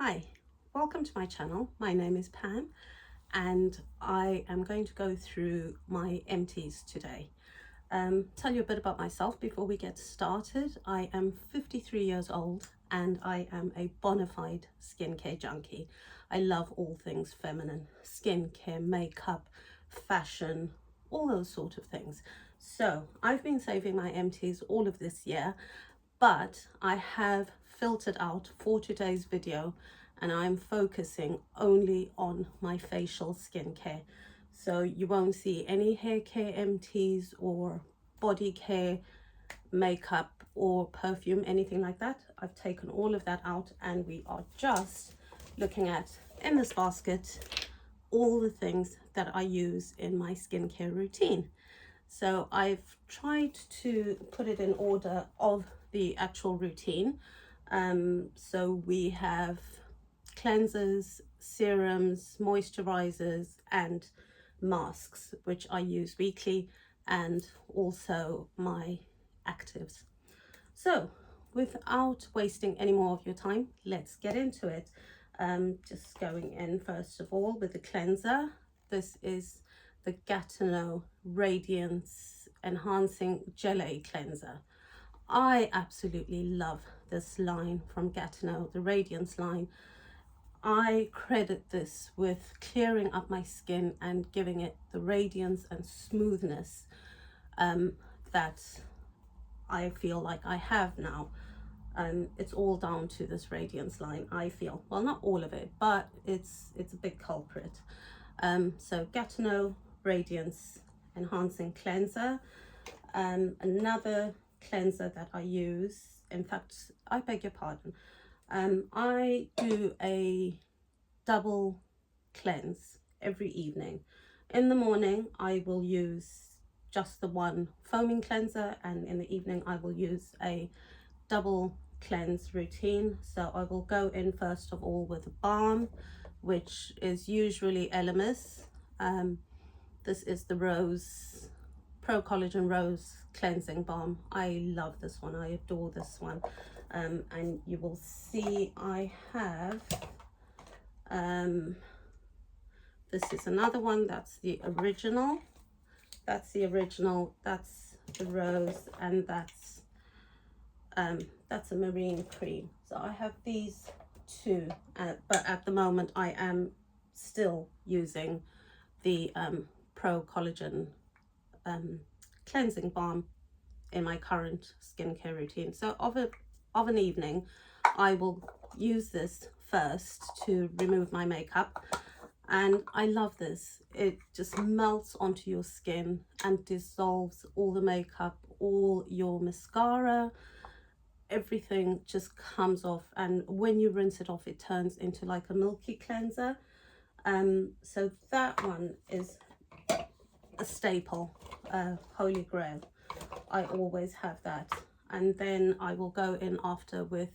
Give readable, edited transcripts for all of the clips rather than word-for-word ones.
Hi, welcome to my channel. My name is Pam and I am going to go through my empties today. Tell you a bit about myself before we get started. I am 53 years old and I am a bona fide skincare junkie. I love all things feminine, skincare, makeup, fashion, all those sort of things. So I've been saving my empties all of this year, but I have filtered out for today's video and I'm focusing only on my facial skincare. So you won't see any hair care empties or body care, makeup or perfume, anything like that. I've taken all of that out and we are just looking at, in this basket, all the things that I use in my skincare routine. So I've tried to put it in order of the actual routine. So we have cleansers, serums, moisturizers and masks, which I use weekly, and also my actives. So without wasting any more of your time, let's get into it. Just going in first of all with the cleanser. This is the Gatineau Radiance Enhancing Gelée Cleanser. I absolutely love this line from Gatineau, the Radiance line. I credit this with clearing up my skin and giving it the radiance and smoothness that I feel like I have now. It's all down to this Radiance line, I feel. Well, not all of it, but it's a big culprit. So Gatineau Radiance Enhancing Cleanser. Another cleanser that I use, in fact, I beg your pardon, I do a double cleanse every evening. In the morning, I will use just the one foaming cleanser, and in the evening, I will use a double cleanse routine. So I will go in first of all with a balm, which is usually Elemis. This is the Rose Pro Collagen Rose Cleansing Balm. I love this one. I adore this one. And you will see I have this is another one. That's the original. That's the rose, and that's a marine cream. So I have these two, but at the moment I am still using the Pro Collagen cleansing balm in my current skincare routine. So of an evening, I will use this first to remove my makeup, and I love this. It just melts onto your skin and dissolves all the makeup, all your mascara, everything just comes off, and when you rinse it off, it turns into like a milky cleanser. So that one is a staple, holy grail. I always have that. And then I will go in after with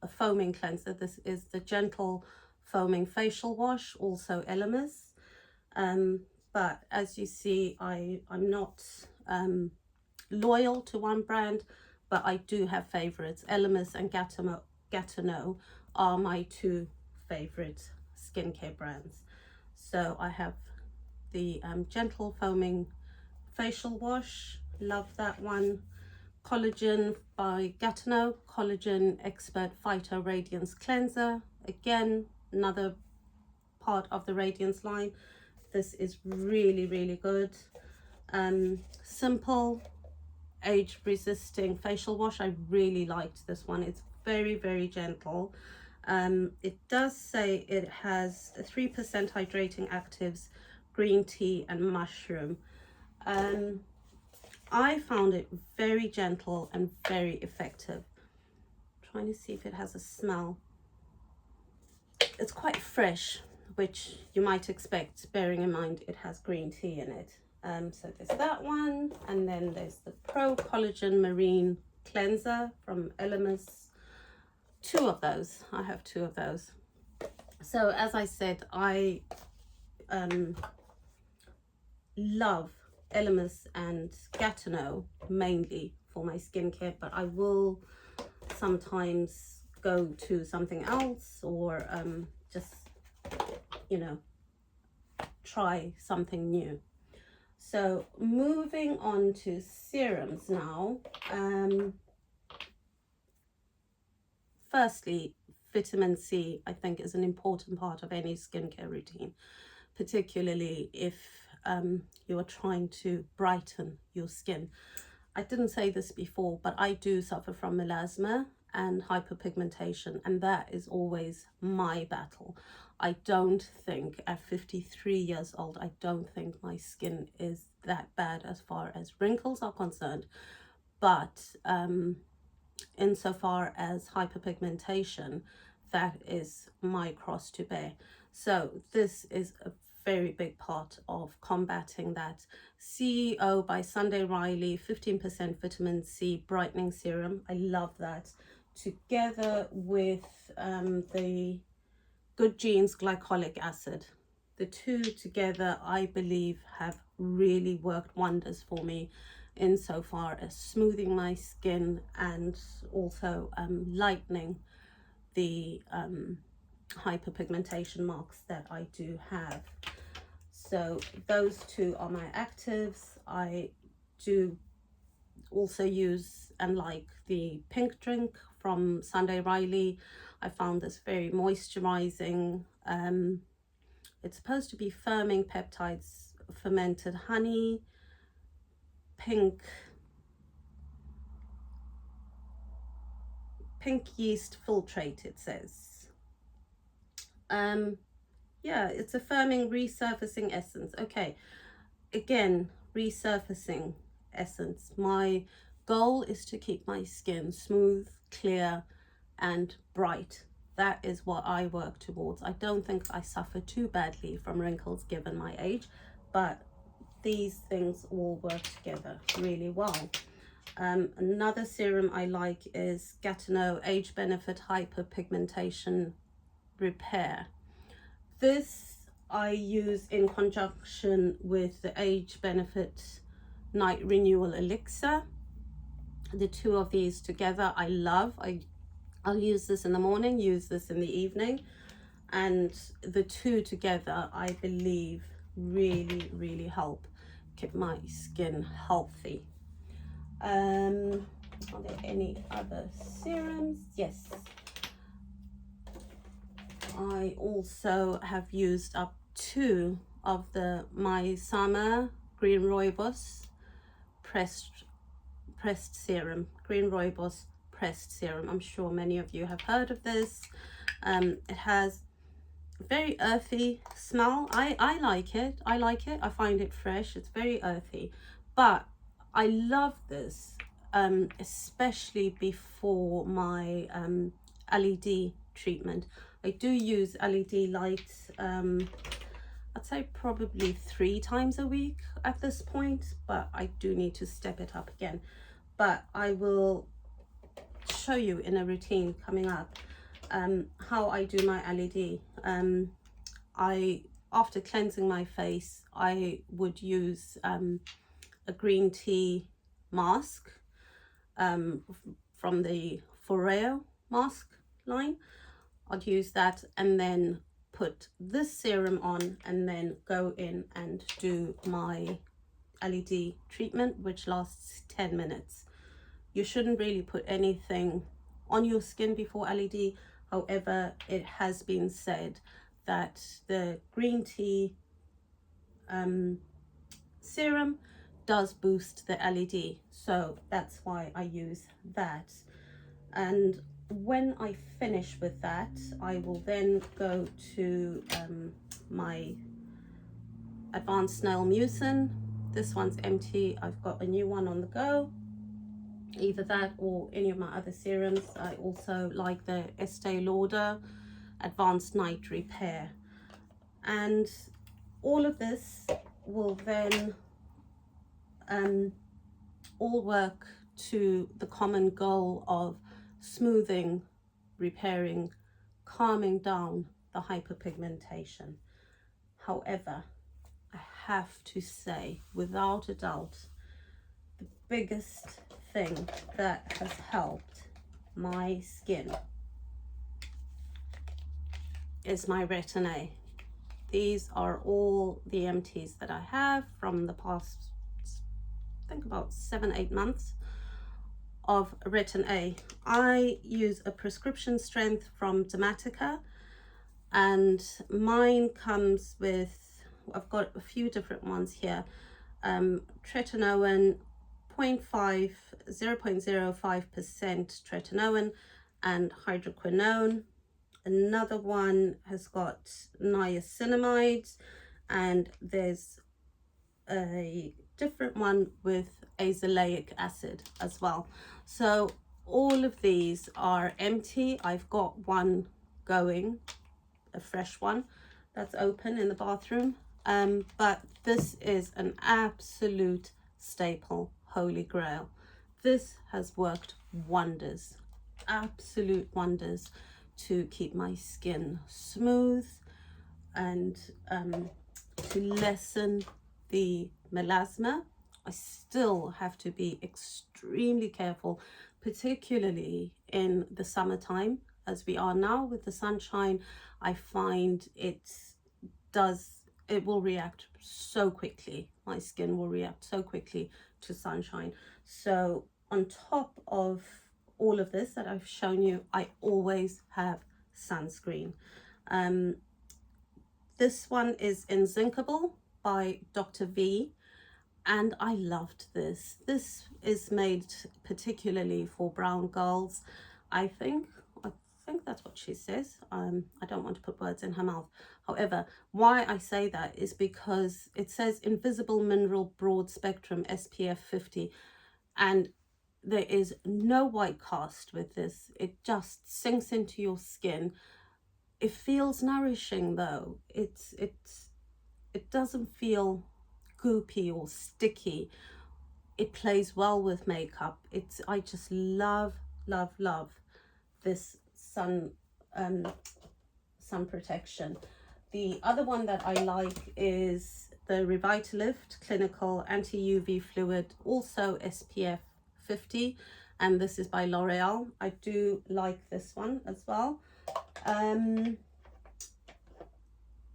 a foaming cleanser. This is the Gentle Foaming Facial Wash, also Elemis. But as you see, I'm not loyal to one brand, but I do have favorites. Elemis and Gatineau are my two favorite skincare brands. So I have the Gentle Foaming Facial Wash, love that one. Collagen by Gatineau, Collagen Expert Phyto Radiance Cleanser, again another part of the Radiance line. This is really good. Simple age resisting facial wash. I really liked this one. It's very gentle. It does say it has 3% hydrating actives, green tea and mushroom. I found it very gentle and very effective. I'm trying to see if it has a smell. It's quite fresh, which you might expect, bearing in mind it has green tea in it. So there's that one, and then there's the Pro Collagen Marine Cleanser from Elemis. Two of those. I have two of those. So as I said, I love Elemis and Gatineau mainly for my skincare, but I will sometimes go to something else, or just, you know, try something new. So moving on to serums now. Firstly, vitamin C, I think, is an important part of any skincare routine, particularly if you are trying to brighten your skin. I didn't say this before, but I do suffer from melasma and hyperpigmentation, and that is always my battle. I don't think at 53 years old, I don't think my skin is that bad as far as wrinkles are concerned, but insofar as hyperpigmentation, that is my cross to bear. So this is a very big part of combating that. CEO by Sunday Riley 15% vitamin C brightening serum. I love that. Together with the Good Genes glycolic acid. The two together, I believe, have really worked wonders for me insofar as smoothing my skin and also lightening the hyperpigmentation marks that I do have. So those two are my actives. I do also use and like the pink drink from Sunday Riley. I found this very moisturizing. It's supposed to be firming peptides, fermented honey, pink yeast filtrate, it says. Yeah, it's a firming resurfacing essence. Okay, again, resurfacing essence. My goal is to keep my skin smooth, clear, and bright. That is what I work towards. I don't think I suffer too badly from wrinkles given my age, but these things all work together really well. Another serum I like is Gatineau Age Benefit Hyperpigmentation Repair. This I use in conjunction with the Age Benefit Night Renewal Elixir. The two of these together I love. I'll use this in the morning, use this in the evening, and the two together I believe really help keep my skin healthy. Are there any other serums? Yes. I also have used up 2 of the My Summer Green Rooibos pressed serum. Green Rooibos pressed serum. I'm sure many of you have heard of this. It has a very earthy smell. I like it. I find it fresh. It's very earthy, but I love this, especially before my LED treatment. I do use LED lights, I'd say probably 3 times a week at this point, but I do need to step it up again. But I will show you in a routine coming up how I do my LED. After cleansing my face, I would use a green tea mask from the Foreo mask line. I'd use that and then put this serum on and then go in and do my LED treatment, which lasts 10 minutes. You shouldn't really put anything on your skin before LED. However, it has been said that the green tea serum does boost the LED, so that's why I use that. And when I finish with that, I will then go to my Advanced Snail Mucin. This one's empty. I've got a new one on the go, either that or any of my other serums. I also like the Estee Lauder Advanced Night Repair, and all of this will then all work to the common goal of smoothing, repairing, calming down the hyperpigmentation. However, I have to say, without a doubt, the biggest thing that has helped my skin is my Retin A. These are all the empties that I have from the past, I think about 7-8 months of Retin A. I use a prescription strength from Dermatica, and mine comes with, I've got a few different ones here. Tretinoin 0.05% tretinoin and hydroquinone. Another one has got niacinamide, and there's a different one with azelaic acid as well. So all of these are empty. I've got one going, a fresh one that's open in the bathroom, but this is an absolute staple, holy grail. This has worked wonders, absolute wonders, to keep my skin smooth and to lessen the melasma. I still have to be extremely careful, particularly in the summertime as we are now with the sunshine. I find it will react so quickly. My skin will react so quickly to sunshine. So on top of all of this that I've shown you, I always have sunscreen. This one is Inzinkable by Dr. V, and I loved this. This is made particularly for brown girls, I think that's what she says. I don't want to put words in her mouth. However, why I say that is because it says invisible mineral broad spectrum SPF 50, and there is no white cast with this. It just sinks into your skin. It feels nourishing though. It doesn't feel goopy or sticky. It plays well with makeup. I just love this sun protection. The other one that I like is the Revitalift Clinical Anti-UV Fluid, also SPF 50, and this is by L'Oreal. I do like this one as well.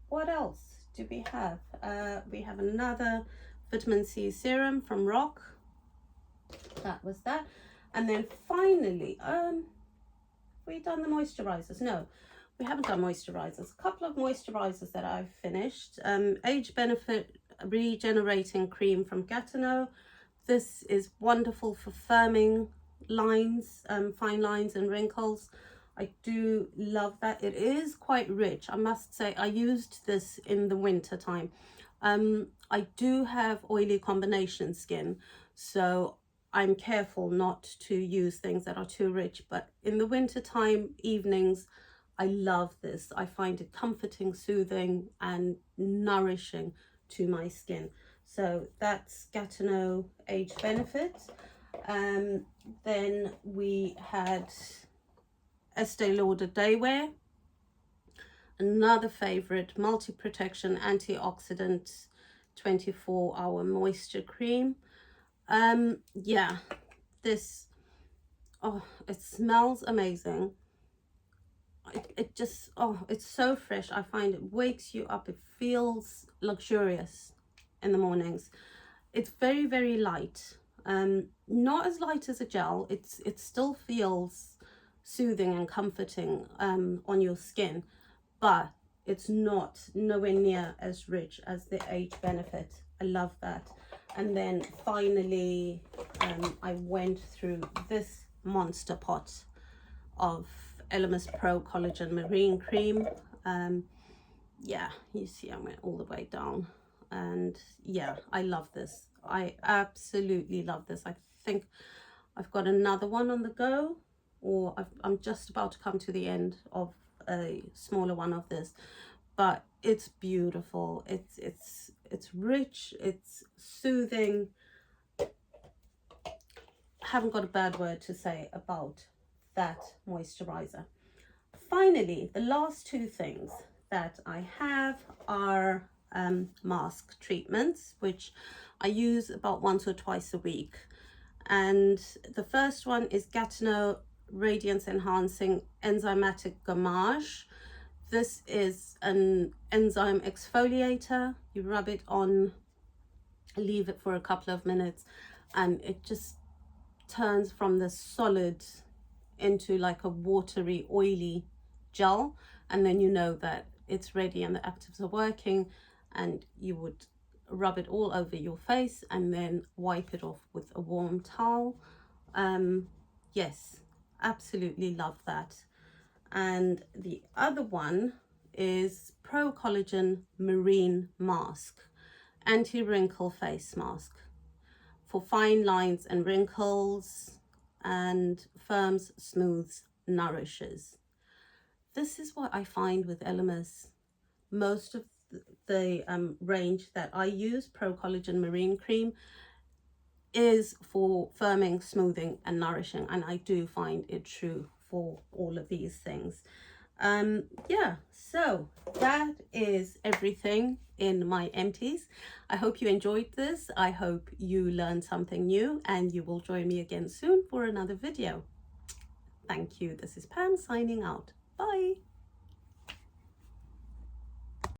What else do we have? We have another vitamin C serum from Rock. That was that. And then finally, we done the moisturizers? No, we haven't done moisturizers. A couple of moisturizers that I've finished. Age Benefit Regenerating Cream from Gatineau. This is wonderful for firming lines, fine lines and wrinkles. I do love that. It is quite rich, I must say. I used this in the winter time. I do have oily combination skin, so I'm careful not to use things that are too rich, but in the winter time evenings, I love this. I find it comforting, soothing and nourishing to my skin. So that's Gatineau Age Benefit. Then we had Estee Lauder Day Wear, another favorite, multi protection antioxidant 24-hour moisture cream. Yeah, this, oh, it smells amazing. It just, oh, it's so fresh. I find it wakes you up. It feels luxurious in the mornings. It's very, very light. Not as light as a gel. It still feels soothing and comforting on your skin, but it's nowhere near as rich as the Age Benefit. I love that. And then finally, I went through this monster pot of Elemis Pro Collagen Marine Cream. Yeah, you see I went all the way down, and yeah, I love this. I absolutely love this. I think I've got another one on the go, or I'm just about to come to the end of a smaller one of this, but it's beautiful. It's rich, it's soothing. I haven't got a bad word to say about that moisturizer. Finally, the last two things that I have are mask treatments, which I use about once or twice a week. And the first one is Gatineau Radiance Enhancing Enzymatic Gommage. This is an enzyme exfoliator. You rub it on, leave it for a couple of minutes, and it just turns from the solid into like a watery, oily gel. And then you know that it's ready and the actives are working, and you would rub it all over your face and then wipe it off with a warm towel. Yes, absolutely love that. And the other one is Pro Collagen Marine Mask, anti-wrinkle face mask for fine lines and wrinkles, and firms, smooths, nourishes. This is what I find with Elemis. Most of the range that I use, Pro Collagen Marine Cream, is for firming, smoothing and nourishing, and I do find it true for all of these things. Yeah, so that is everything in my empties. I hope you enjoyed this. I hope you learned something new, and you will join me again soon for another video. Thank you. This is Pam signing out. Bye.